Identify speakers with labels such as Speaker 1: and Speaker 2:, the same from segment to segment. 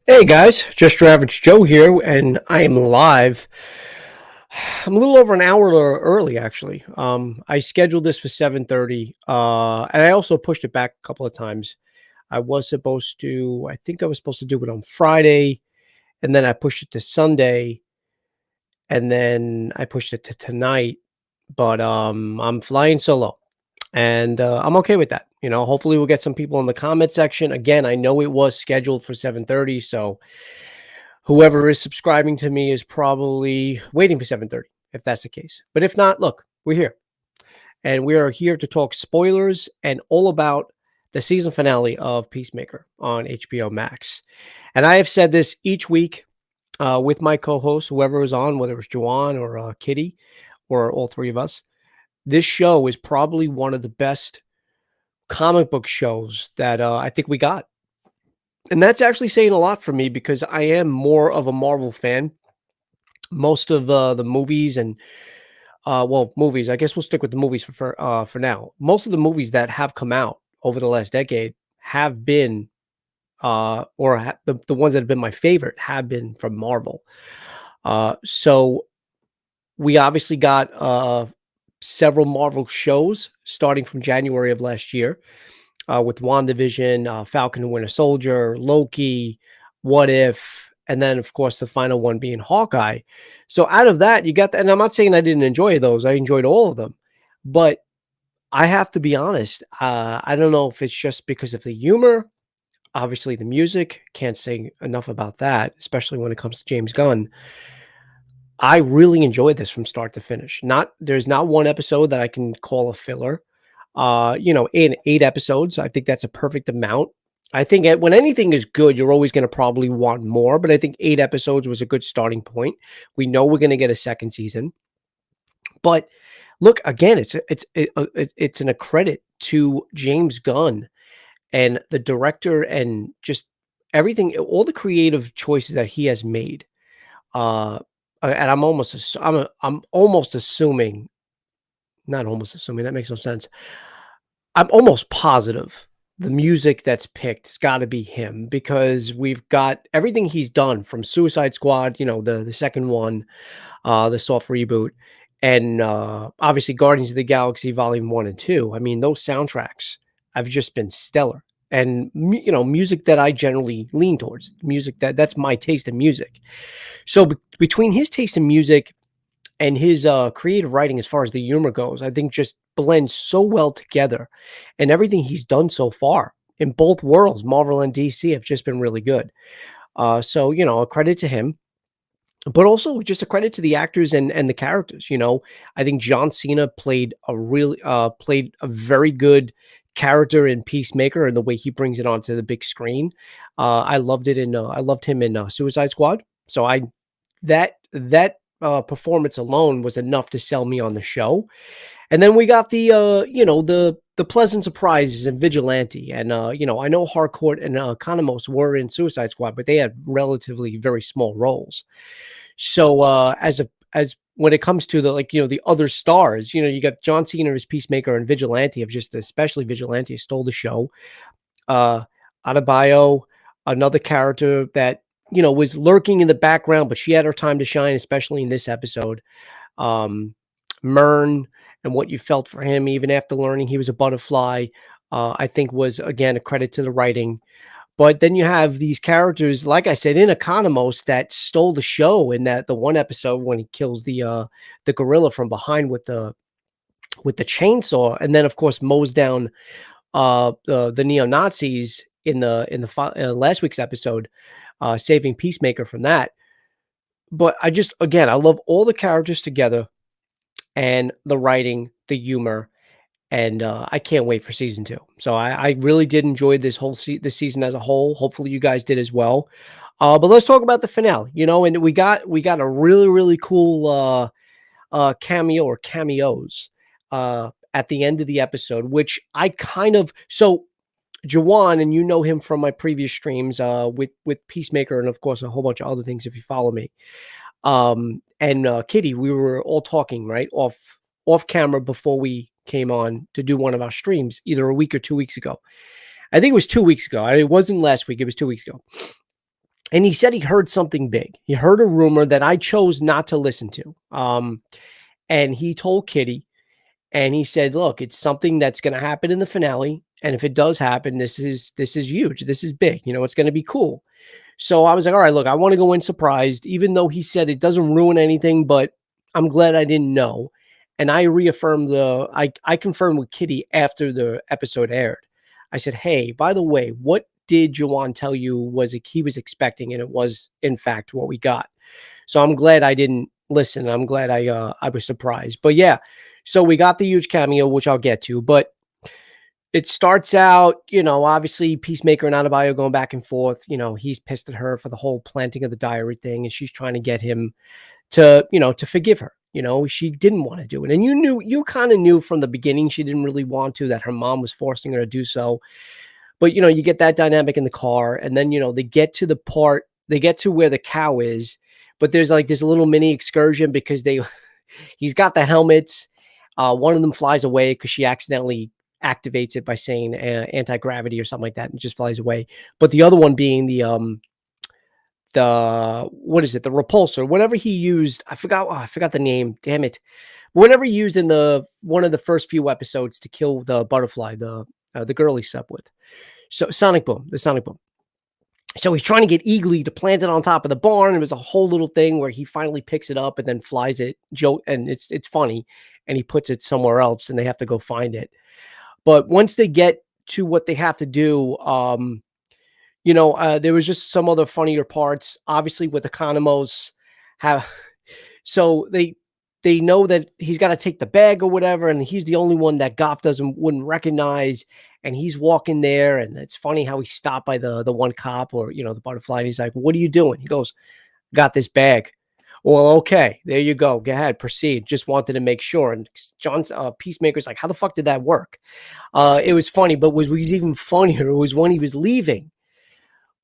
Speaker 1: Hey guys, just your average Joe here, and I am live. I'm a little over an hour early, actually. I scheduled this for 7:30, and I also pushed it back a couple of times. I think I was supposed to do it on Friday, and then I pushed it to Sunday, and then I pushed it to tonight. But I'm flying solo, and I'm okay with that. Hopefully we'll get some people in the comment section. Again, I know it was scheduled for 7:30, so whoever is subscribing to me is probably waiting for 7:30 if that's the case. But if not, look, we're here. And we are here to talk spoilers and all about the season finale of Peacemaker on HBO Max. And I have said this each week with my co-host, whoever is on, whether it's Juwan or Kitty or all three of us. This show is probably one of the best comic book shows that I think we got. And that's actually saying a lot for me because I am more of a Marvel fan. Most of the movies and movies. I guess we'll stick with the movies for now. Most of the movies that have come out over the last decade have been the ones that have been my favorite have been from Marvel. So we obviously got several Marvel shows starting from January of last year with WandaVision, Falcon and Winter Soldier, Loki, What If, and then of course the final one being Hawkeye. So out of that, you got that, and I'm not saying I didn't enjoy those. I enjoyed all of them, but I have to be honest. I don't know if it's just because of the humor. Obviously, the music. Can't say enough about that, especially when it comes to James Gunn. I really enjoyed this from start to finish. There's not one episode that I can call a filler. In 8 episodes, I think that's a perfect amount. I think when anything is good, you're always going to probably want more, but I think 8 episodes was a good starting point. We know we're going to get a second season, but look again, it's an accredit to James Gunn and the director and just everything, all the creative choices that he has made. And I'm almost assuming, not almost assuming, that makes no sense. I'm almost positive the music that's picked has got to be him because we've got everything he's done from Suicide Squad, the second one, the soft reboot, and obviously Guardians of the Galaxy Volume 1 and 2. I mean, those soundtracks have just been stellar. And music that I generally lean towards, music that's my taste in music. So between his taste in music and his creative writing as far as the humor goes, I think just blends so well together. And everything he's done so far in both worlds, Marvel and DC, have just been really good. So a credit to him, but also just a credit to the actors and the characters. I think John Cena played a very good character in Peacemaker and the way he brings it onto the big screen. I loved him in Suicide Squad. So that performance alone was enough to sell me on the show. And then we got the pleasant surprises in Vigilante. And I know Harcourt and Economos were in Suicide Squad, but they had relatively very small roles. So as when it comes to the other stars, you got John Cena as Peacemaker and Vigilante have just, especially Vigilante, stole the show. Adebayo, another character that was lurking in the background, but she had her time to shine, especially in this episode. Murn and what you felt for him, even after learning he was a butterfly, I think was, again, a credit to the writing. But then you have these characters, like I said, in Economos that stole the show in the one episode when he kills the gorilla from behind with the chainsaw, and then of course mows down the neo-Nazis in the last week's episode, saving Peacemaker from that. But I love all the characters together and the writing, the humor, and I can't wait for season 2. So I really did enjoy this this season as a whole. Hopefully you guys did as well. But let's talk about the finale. And we got a really, really cool cameo or cameos at the end of the episode, which I kind of Jawan, and you know him from my previous streams with Peacemaker and of course a whole bunch of other things if you follow me. And Kitty, we were all talking right off camera before we came on to do one of our streams either a week or 2 weeks ago. I think it was 2 weeks ago. It wasn't last week. It was 2 weeks ago. And he said he heard something big. He heard a rumor that I chose not to listen to. And he told Kitty, and he said, "Look, it's something that's going to happen in the finale, and if it does happen, this is huge. This is big. You know, it's going to be cool." So I was like, "All right, look, I want to go in surprised, even though he said it doesn't ruin anything, but I'm glad I didn't know." And I reaffirmed I confirmed with Kitty after the episode aired. I said, "Hey, by the way, what did Jawan tell you was he was expecting?" And it was, in fact, what we got. So I'm glad I didn't listen. I'm glad I was surprised. But yeah, so we got the huge cameo, which I'll get to. But it starts out, obviously Peacemaker and Adebayo going back and forth. He's pissed at her for the whole planting of the diary thing, and she's trying to get him to forgive her. She didn't want to do it. And you kind of knew from the beginning she didn't really want to, that her mom was forcing her to do so. But, you get that dynamic in the car, and then, they get to where the cow is, but there's like this little mini excursion because he's got the helmets. One of them flies away because she accidentally activates it by saying anti-gravity or something like that, and just flies away. But the other one being what is it? The repulsor, whatever he used. I forgot the name. Damn it. Whatever he used in one of the first few episodes to kill the butterfly, the girl he slept with. So the Sonic Boom. So he's trying to get Eagly to plant it on top of the barn. It was a whole little thing where he finally picks it up and then flies it. And it's funny. And he puts it somewhere else, and they have to go find it. But once they get to what they have to do, there was just some other funnier parts. Obviously, with Economos, so they know that he's got to take the bag or whatever, and he's the only one that Goff wouldn't recognize. And he's walking there, and it's funny how he's stopped by the one cop, or the butterfly. And he's like, "What are you doing?" He goes, "Got this bag." Well, okay, there you go. Go ahead, proceed. Just wanted to make sure. And John's Peacemaker's like, "How the fuck did that work?" It was funny, but what was even funnier was when he was leaving.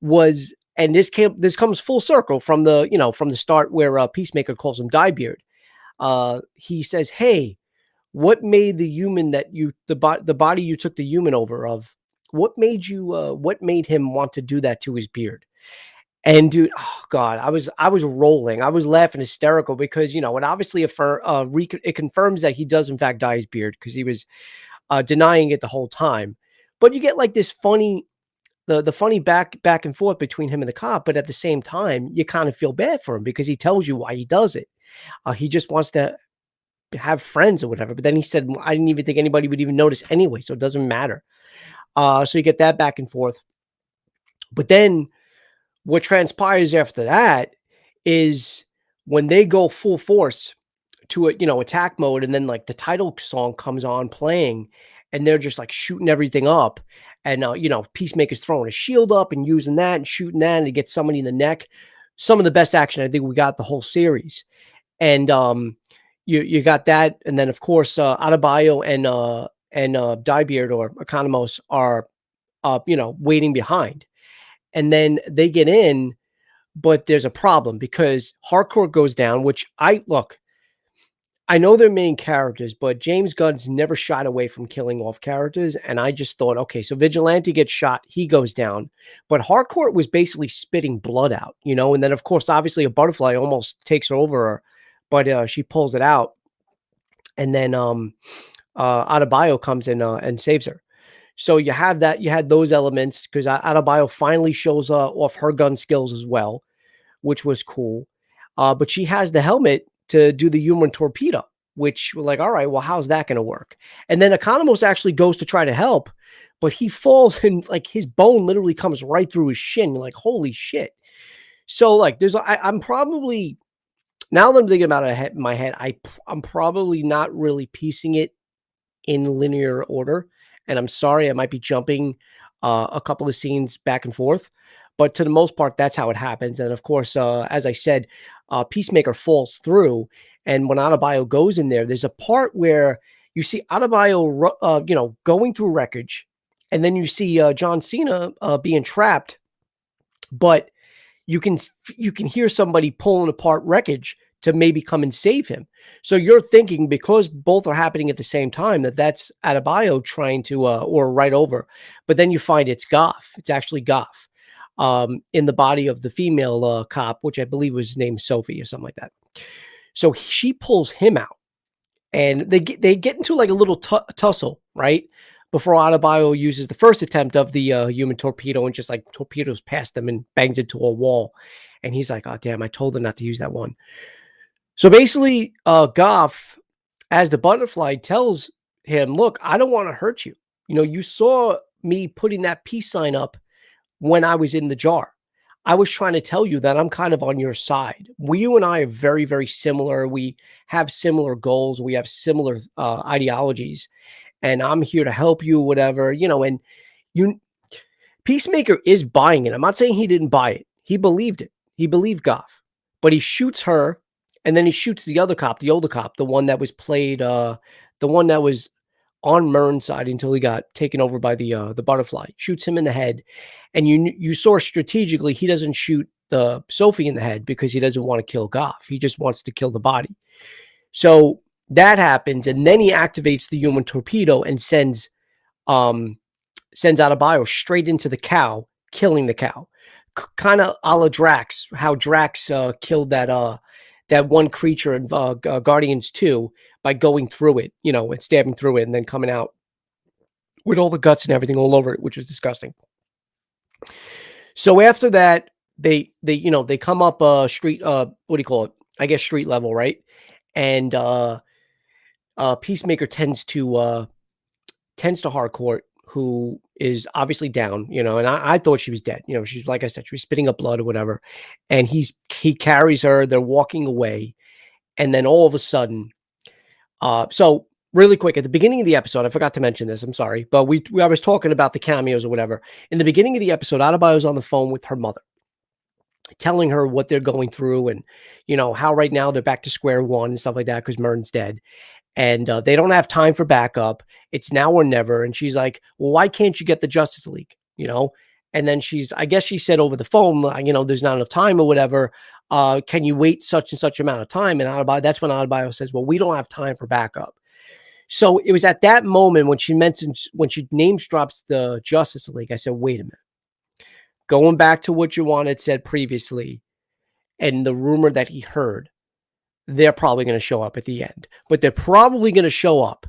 Speaker 1: And this comes full circle from the start where Peacemaker calls him Diebeard. He says, "Hey, what made the human the body you took the human over of? What made him want to do that to his beard?" And dude, oh God, I was rolling. I was laughing hysterical because, it obviously it confirms that he does in fact dye his beard, because he was denying it the whole time. But you get like this funny, the funny back and forth between him and the cop. But at the same time, you kind of feel bad for him because he tells you why he does it. He just wants to have friends or whatever. But then he said, "I didn't even think anybody would even notice anyway, so it doesn't matter." So you get that back and forth. But then what transpires after that is when they go full force to attack mode, and then like the title song comes on playing, and they're just like shooting everything up. And Peacemaker's throwing a shield up and using that and shooting that, and he gets somebody in the neck. Some of the best action I think we got the whole series. And you got that, and then of course Adebayo and Diebeard or Economos are waiting behind, and then they get in, but there's a problem because Hardcore goes down. Which I know they're main characters, but James Gunn's never shied away from killing off characters, and I just thought, okay, so Vigilante gets shot, he goes down, but Hardcore was basically spitting blood out, and then of course obviously a butterfly almost takes over her, but she pulls it out. And then Adebayo comes in and saves her. So you had those elements because Adebayo finally shows off her gun skills as well, which was cool. But she has the helmet to do the human torpedo, which we're like, all right, well, how's that going to work? And then Economos actually goes to try to help, but he falls and like his bone literally comes right through his shin. You're like, holy shit. So like I'm probably, now that I'm thinking about it in my head, I'm probably not really piecing it in linear order. And I'm sorry, I might be jumping a couple of scenes back and forth. But to the most part, that's how it happens. And of course, as I said, Peacemaker falls through. And when Adebayo goes in there, there's a part where you see Adebayo, going through wreckage. And then you see John Cena being trapped. But you can hear somebody pulling apart wreckage to maybe come and save him. So you're thinking, because both are happening at the same time, that's Adebayo trying to, or right over. But then you find it's Goff. It's actually Goff. in the body of the female cop, which I believe was named Sophie or something like that. So she pulls him out, and they get into like a little tussle, right? Before Adebayo uses the first attempt of the human torpedo and just like torpedoes past them and bangs into a wall. And he's like, "Oh damn, I told her not to use that one." So basically, Goff, as the butterfly, tells him, "Look, I don't want to hurt you. You know, you saw me putting that peace sign up when I was in the jar. I was trying to tell you that I'm kind of on your side. You and I are very, very similar. We have similar goals. We have similar ideologies, and I'm here to help you, whatever, you know." And you, Peacemaker is buying it. I'm not saying he didn't buy it. He believed it. He believed Goff, but he shoots her, and then he shoots the other cop, the older cop, the one that was played, the one that was on Murn's side until he got taken over by the butterfly. Shoots him in the head, and you saw strategically he doesn't shoot the Sophie in the head because he doesn't want to kill Goff. He just wants to kill the body. So that happens, and then he activates the human torpedo and sends Adebayo straight into the cow, killing the cow. Kind of a la Drax, how Drax killed that one creature in Guardians 2 by going through it, you know, and stabbing through it and then coming out with all the guts and everything all over it, which was disgusting. So after that, they come up street, what do you call it? I guess street level, right? And Peacemaker tends to Harcourt, who is obviously down, you know, and I thought she was dead. You know, she's, like I said, she was spitting up blood or whatever. And he carries her, they're walking away. And then all of a sudden, so really quick, at the beginning of the episode, I forgot to mention this, I'm sorry, but I was talking about the cameos or whatever. In the beginning of the episode, Adebayo's on the phone with her mother, telling her what they're going through and, you know, how right now they're back to square one and stuff like that because Murn's dead. And they don't have time for backup. It's now or never. And she's like, "Well, why can't you get the Justice League?" You know? And then I guess she said over the phone, you know, there's not enough time or whatever. Can you wait such and such amount of time? And that's when Adebayo says, "Well, we don't have time for backup." So it was at that moment when she names drops the Justice League, I said, "Wait a minute. Going back to what Juwan had said previously and the rumor that he heard, they're probably going to show up at the end, but they're probably going to show up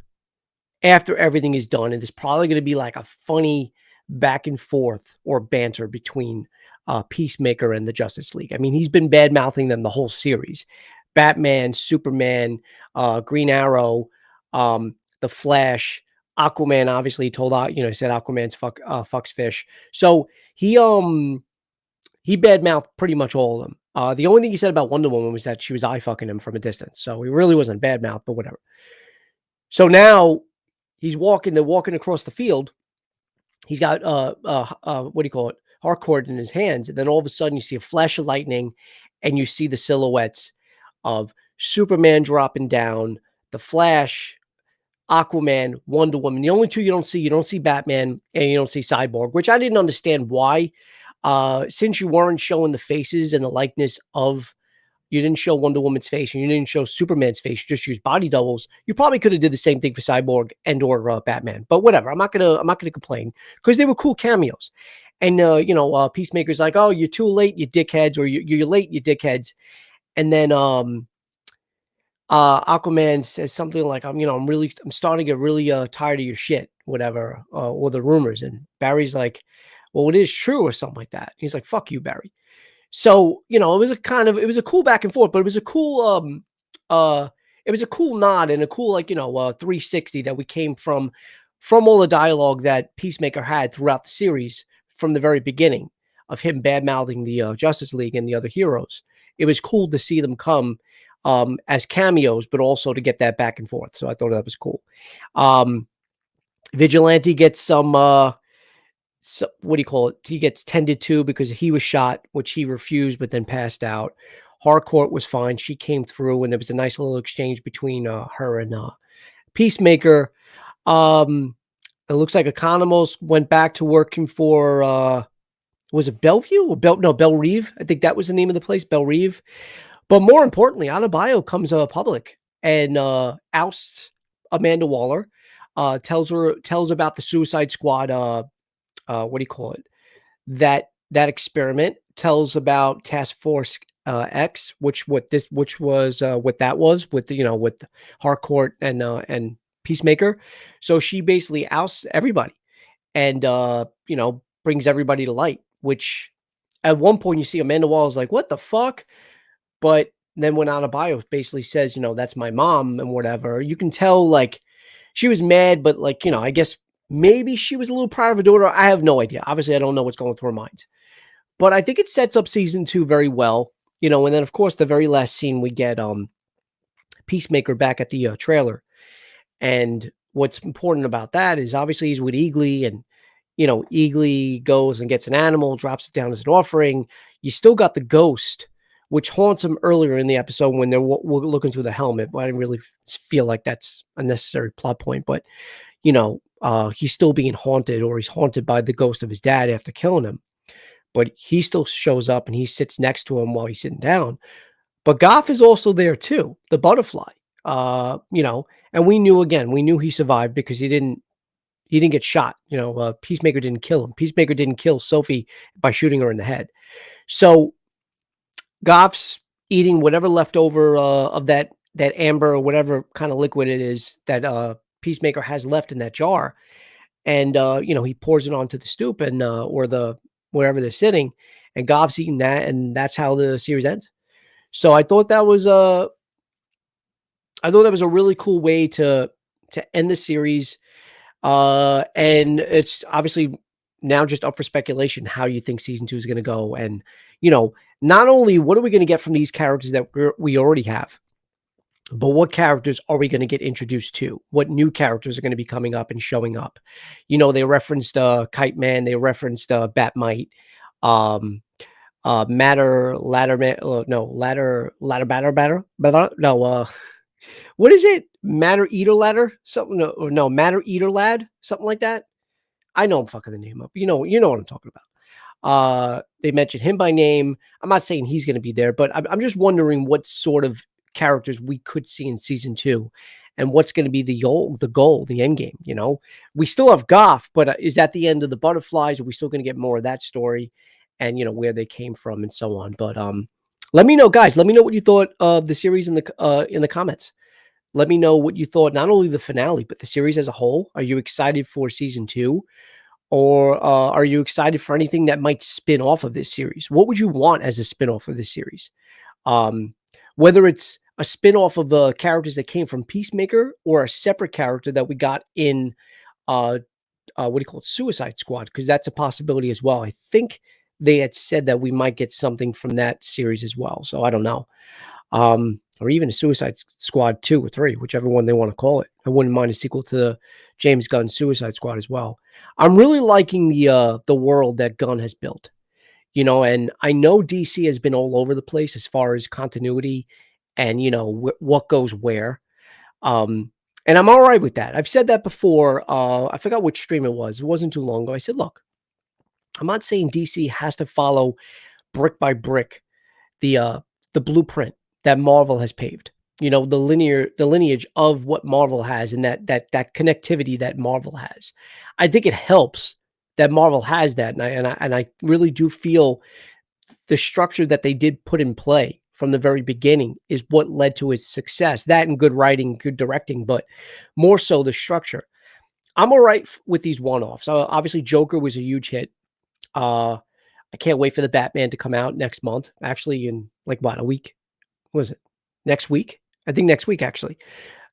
Speaker 1: after everything is done. And there's probably going to be like a funny back and forth or banter between Peacemaker and the Justice League. I mean, he's been bad mouthing them the whole series. Batman, Superman, Green Arrow, the Flash, Aquaman. Obviously, he told he said Aquaman's fucks fish. So he badmouthed pretty much all of them. The only thing he said about Wonder Woman was that she was eye fucking him from a distance. So he really wasn't badmouth, but whatever. So now they're walking across the field. He's got what do you call it? Harcourt in his hands. And then all of a sudden you see a flash of lightning and you see the silhouettes of Superman dropping down, the Flash, Aquaman, Wonder Woman. The only two you don't see Batman and you don't see Cyborg, which I didn't understand why. Since you weren't showing the faces and the likeness of, you didn't show Wonder Woman's face and you didn't show Superman's face, you just used body doubles. You probably could have did the same thing for Cyborg and or Batman, but whatever. I'm not gonna complain because they were cool cameos. And Peacemaker's like, "Oh, you're too late, you dickheads," or "You're late, you dickheads." And then Aquaman says something like, I'm starting to get really tired of your shit, whatever, or the rumors. And Barry's like, "Well, it is true," or something like that. He's like, "Fuck you, Barry." So, it was a cool back and forth, but it was a cool, nod and a cool, 360 that we came from all the dialogue that Peacemaker had throughout the series from the very beginning of him bad mouthing the Justice League and the other heroes. It was cool to see them come as cameos, but also to get that back and forth. So I thought that was cool. Vigilante gets some, what do you call it? He gets tended to because he was shot, which he refused, but then passed out. Harcourt was fine. She came through, and there was a nice little exchange between her and Peacemaker. It looks like Economos went back to working for, was it Bellevue or Belle Reve? I think that was the name of the place, Belle Reve. But more importantly, Adebayo comes public and ousts Amanda Waller, tells about the Suicide Squad, what do you call it? That that experiment, tells about Task Force X, which was what that was with with Harcourt and Peacemaker. So she basically ousts everybody and brings everybody to light. Which at one point you see Amanda Waller is like, "What the fuck?" But then when Anna Bio basically says, "That's my mom," and whatever, you can tell like she was mad, but like I guess maybe she was a little proud of her daughter. I have no idea. Obviously, I don't know what's going through her mind. But I think it sets up season 2 very well, and then, of course, the very last scene, we get, Peacemaker back at the, trailer, and what's important about that is obviously he's with Eagly, and, Eagly goes and gets an animal, drops it down as an offering. You still got the ghost, which haunts him earlier in the episode when they're looking through the helmet, but I didn't really feel like that's a necessary plot point, but, he's still being haunted, or he's haunted by the ghost of his dad after killing him. But he still shows up and he sits next to him while he's sitting down. But Goff is also there too, the butterfly. And we knew he survived because he didn't get shot. Peacemaker didn't kill him. Peacemaker didn't kill Sophie by shooting her in the head. So Goff's eating whatever leftover of that amber or whatever kind of liquid it is that Peacemaker has left in that jar. And he pours it onto the stoop and or the wherever they're sitting, and Goff's eating that, and that's how the series ends. So I thought that was a really cool way to end the series. And it's obviously now just up for speculation how you think season 2 is going to go, and not only what are we going to get from these characters that we already have, but what characters are we going to get introduced to? What new characters are going to be coming up and showing up? They referenced Kite Man, they referenced Batmite, um, Matter Ladder Man. No, Batter. No, what is it? Matter Eater Ladder? Something? No, Matter Eater Lad? Something like that. I know I'm fucking the name up. You know what I'm talking about. They mentioned him by name. I'm not saying he's going to be there, but I'm just wondering what sort of characters we could see in season 2 and what's going to be the end game. We still have Goff, but is that the end of the butterflies? Are we still going to get more of that story and, where they came from and so on? But, let me know, guys, let me know what you thought of the series in the comments. Let me know what you thought, not only the finale, but the series as a whole. Are you excited for season 2? Or are you excited for anything that might spin off of this series? What would you want as a spin-off of this series? Whether it's a spin-off of the characters that came from Peacemaker or a separate character that we got in what do you call it, Suicide Squad, because that's a possibility as well. I think they had said that we might get something from that series as well. So I don't know. Or even a Suicide Squad 2 or 3, whichever one they want to call it. I wouldn't mind a sequel to the James Gunn Suicide Squad as well. I'm really liking the world that Gunn has built, and I know DC has been all over the place as far as continuity and what goes where. And I'm all right with that. I've said that before. I forgot which stream it was. It wasn't too long ago. I said, look, I'm not saying DC has to follow brick by brick the blueprint that Marvel has paved. The lineage of what Marvel has and that connectivity that Marvel has. I think it helps that Marvel has that, and I really do feel the structure that they did put in play from the very beginning is what led to its success. That and good writing, good directing, but more so the structure. I'm all right with these one-offs. Obviously, Joker was a huge hit. I can't wait for the Batman to come out next month. Actually, in like what, a week? What is it? Next week? I think next week, actually.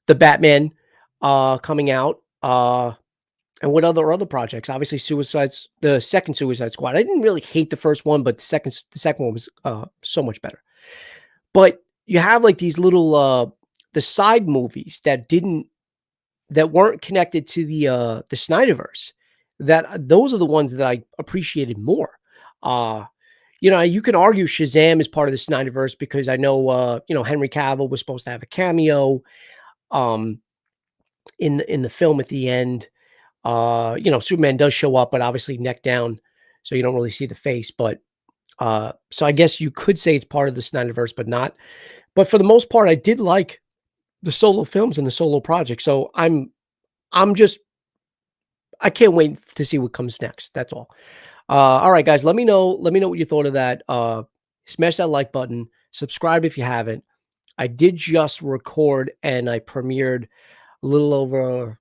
Speaker 1: The Batman coming out. And what other projects? Obviously, the second Suicide Squad. I didn't really hate the first one, but the second one was so much better. But you have like these little the side movies that weren't connected to the Snyderverse. Those are the ones that I appreciated more. You can argue Shazam is part of the Snyderverse because I know Henry Cavill was supposed to have a cameo in the film at the end. Superman does show up, but obviously neck down, so you don't really see the face. But so I guess you could say it's part of the Snyderverse, but not. But for the most part, I did like the solo films and the solo projects. So I can't wait to see what comes next. That's all. All right, guys, let me know what you thought of that. Smash that like button, subscribe if you haven't. I did just record and I premiered a little over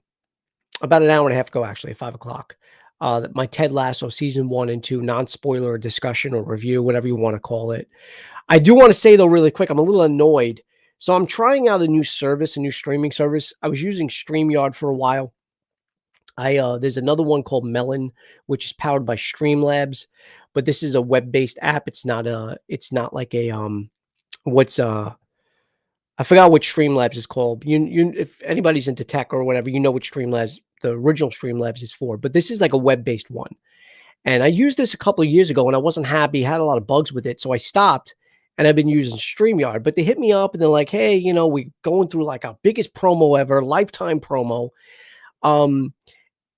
Speaker 1: about an hour and a half ago, actually, at 5 o'clock. My Ted Lasso season 1 and 2 non-spoiler discussion or review, whatever you want to call it. I do want to say though, really quick, I'm a little annoyed. So I'm trying out a new service, a new streaming service. I was using StreamYard for a while. There's another one called Melon, which is powered by Streamlabs, but this is a web-based app. It's not like a what's I forgot what Streamlabs is called. If anybody's into tech or whatever, you know what Streamlabs, the original Streamlabs is for. But this is like a web-based one. And I used this a couple of years ago and I wasn't happy, had a lot of bugs with it. So I stopped and I've been using StreamYard. But they hit me up and they're like, hey, we're going through like our biggest promo ever, lifetime promo. Um,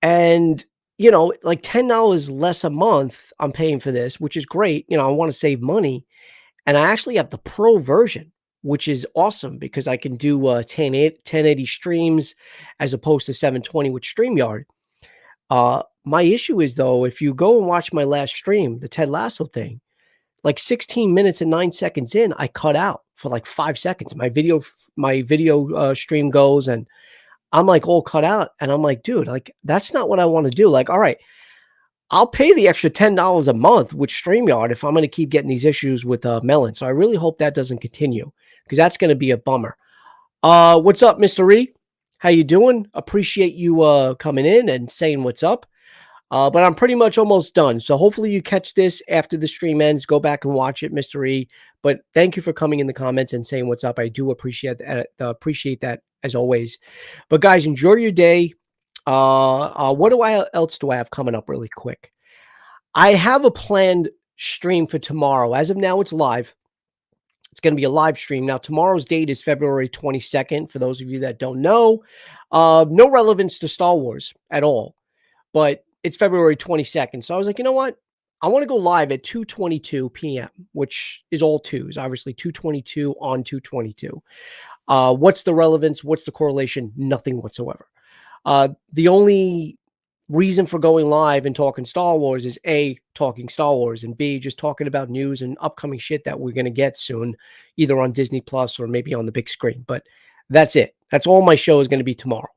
Speaker 1: and like $10 less a month I'm paying for this, which is great. I want to save money. And I actually have the pro version, which is awesome because I can do 1080 streams as opposed to 720 with StreamYard. My issue is though, if you go and watch my last stream, the Ted Lasso thing, like 16 minutes and 9 seconds in, I cut out for like 5 seconds. My video stream goes and I'm like all cut out. And I'm like, dude, like that's not what I want to do. Like, all right, I'll pay the extra $10 a month with StreamYard if I'm going to keep getting these issues with Melon. So I really hope that doesn't continue because that's going to be a bummer. What's up, Mr. E? How you doing? Appreciate you coming in and saying what's up. But I'm pretty much almost done. So hopefully you catch this after the stream ends. Go back and watch it, Mr. E. But thank you for coming in the comments and saying what's up. I do appreciate that as always. But guys, enjoy your day. What else do I have coming up really quick? I have a planned stream for tomorrow. As of now, it's live. It's going to be a live stream. Now, tomorrow's date is February 22nd. For those of you that don't know, no relevance to Star Wars at all, but it's February 22nd. So I was like, you know what? I want to go live at 2:22 p.m., which is all twos, obviously 2:22 on 2:22. What's the relevance? What's the correlation? Nothing whatsoever. The only reason for going live and talking Star Wars is A, talking Star Wars, and B, just talking about news and upcoming shit that we're going to get soon, either on Disney Plus or maybe on the big screen. But that's it. That's all my show is going to be tomorrow.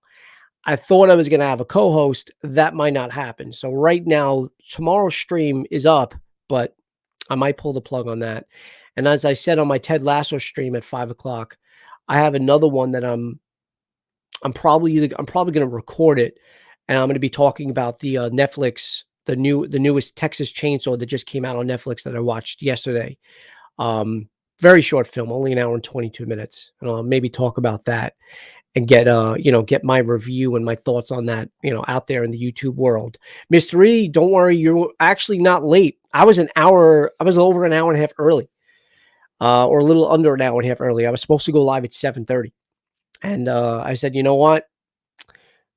Speaker 1: I thought I was going to have a co-host. That might not happen. So right now, tomorrow's stream is up, but I might pull the plug on that. And as I said on my Ted Lasso stream at 5 o'clock, I have another one that I'm probably going to record it, and I'm going to be talking about the Netflix, the newest Texas Chainsaw that just came out on Netflix that I watched yesterday. Very short film, only an hour and 22 minutes, and I'll maybe talk about that and get my review and my thoughts on that, out there in the YouTube world. Mr. E, don't worry, you're actually not late. I was over an hour and a half early, or a little under an hour and a half early. I was supposed to go live at 7:30. And I said, you know what?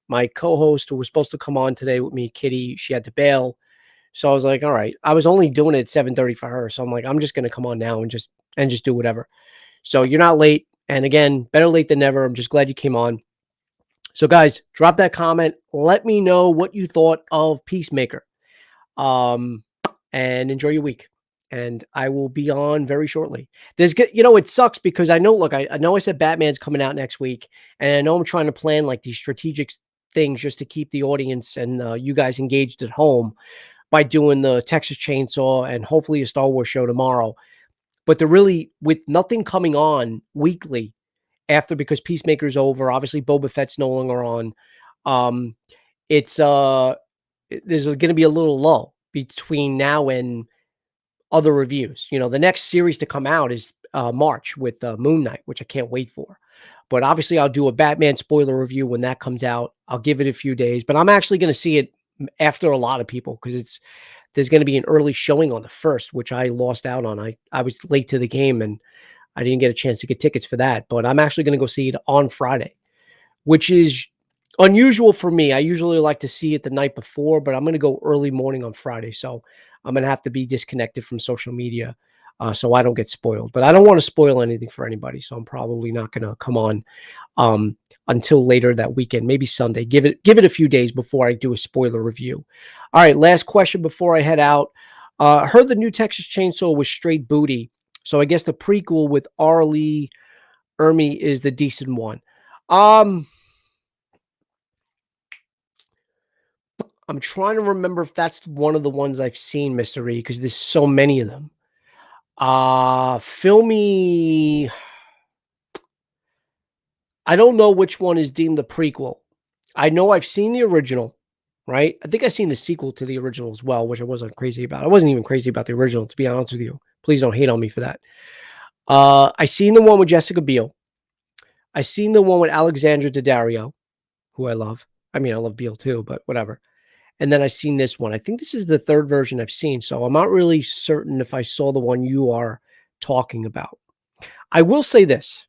Speaker 1: My co-host who was supposed to come on today with me, Kitty, she had to bail. So I was like, all right. I was only doing it at 7:30 for her. So I'm like, I'm just going to come on now and just do whatever. So you're not late. And again, better late than never. I'm just glad you came on. So guys, drop that comment. Let me know what you thought of Peacemaker. And enjoy your week. And I will be on very shortly. It sucks because I know I said Batman's coming out next week, and I know I'm trying to plan like these strategic things just to keep the audience and you guys engaged at home by doing the Texas Chainsaw and hopefully a Star Wars show tomorrow. But with nothing coming on weekly after, because Peacemaker's over, obviously Boba Fett's no longer on. There's going to be a little lull between now and other reviews. The next series to come out is March with Moon Knight, which I can't wait for. But obviously I'll do a Batman spoiler review when that comes out. I'll give it a few days, but I'm actually going to see it after a lot of people because there's going to be an early showing on the 1st, which I lost out on. I was late to the game and I didn't get a chance to get tickets for that, but I'm actually going to go see it on Friday, which is unusual for me. I usually like to see it the night before, but I'm going to go early morning on Friday. So I'm going to have to be disconnected from social media so I don't get spoiled. But I don't want to spoil anything for anybody, so I'm probably not going to come on um, until later that weekend, maybe Sunday. Give it a few days before I do a spoiler review. All right, last question before I head out. Heard the new Texas Chainsaw was straight booty, so I guess the prequel with Arlie Ermy is the decent one. I'm trying to remember if that's one of the ones I've seen, Mr. E, because there's so many of them. Filmy. I don't know which one is deemed the prequel. I know I've seen the original, right? I think I've seen the sequel to the original as well, which I wasn't crazy about. I wasn't even crazy about the original, to be honest with you. Please don't hate on me for that. I seen the one with Jessica Biel. I seen the one with Alexandra Daddario, who I love. I mean, I love Biel too, but whatever. And then I seen this one. I think this is the third version I've seen, so I'm not really certain if I saw the one you are talking about. I will say this.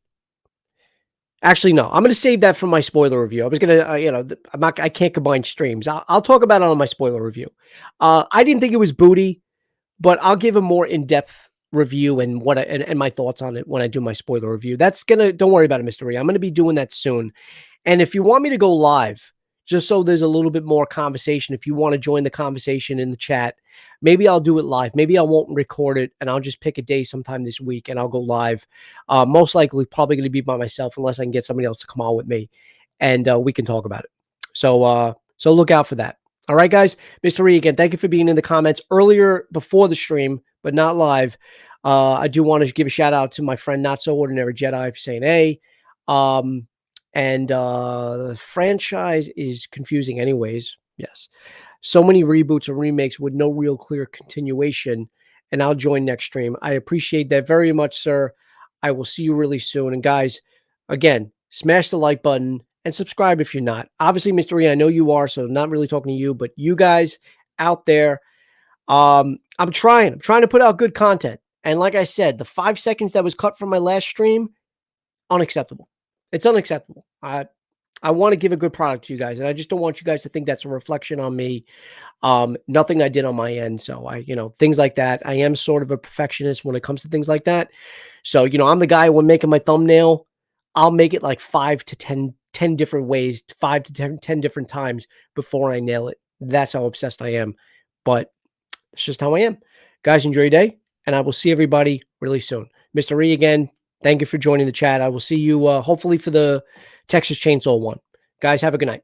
Speaker 1: Actually, no. I'm going to save that for my spoiler review. I was going to, I can't combine streams. I'll talk about it on my spoiler review. I didn't think it was booty, but I'll give a more in-depth review and and my thoughts on it when I do my spoiler review. Don't worry about it, Mr. E. I'm going to be doing that soon. And if you want me to go live, just so there's a little bit more conversation, if you want to join the conversation in the chat, maybe I'll do it live. Maybe I won't record it, and I'll just pick a day sometime this week, and I'll go live. Most likely, probably going to be by myself, unless I can get somebody else to come on with me, and we can talk about it. So look out for that. All right, guys. Mr. E, again, thank you for being in the comments earlier before the stream, but not live. I do want to give a shout out to my friend Not So Ordinary Jedi for saying, hey. And the franchise is confusing anyways. Yes. So many reboots or remakes with no real clear continuation. And I'll join next stream. I appreciate that very much, sir. I will see you really soon. And guys, again, smash the like button and subscribe if you're not. Obviously, Mr. E, I know you are, so not really talking to you, but you guys out there, I'm trying to put out good content. And like I said, the 5 seconds that was cut from my last stream, unacceptable. It's unacceptable. I want to give a good product to you guys, and I just don't want you guys to think that's a reflection on me. Nothing I did on my end. So things like that. I am sort of a perfectionist when it comes to things like that. So, I'm the guy when making my thumbnail, I'll make it like 5 to 10 different ways, 5 to 10 different times before I nail it. That's how obsessed I am. But it's just how I am. Guys, enjoy your day, and I will see everybody really soon. Mr. E, again, thank you for joining the chat. I will see you hopefully for the Texas Chainsaw one. Guys, have a good night.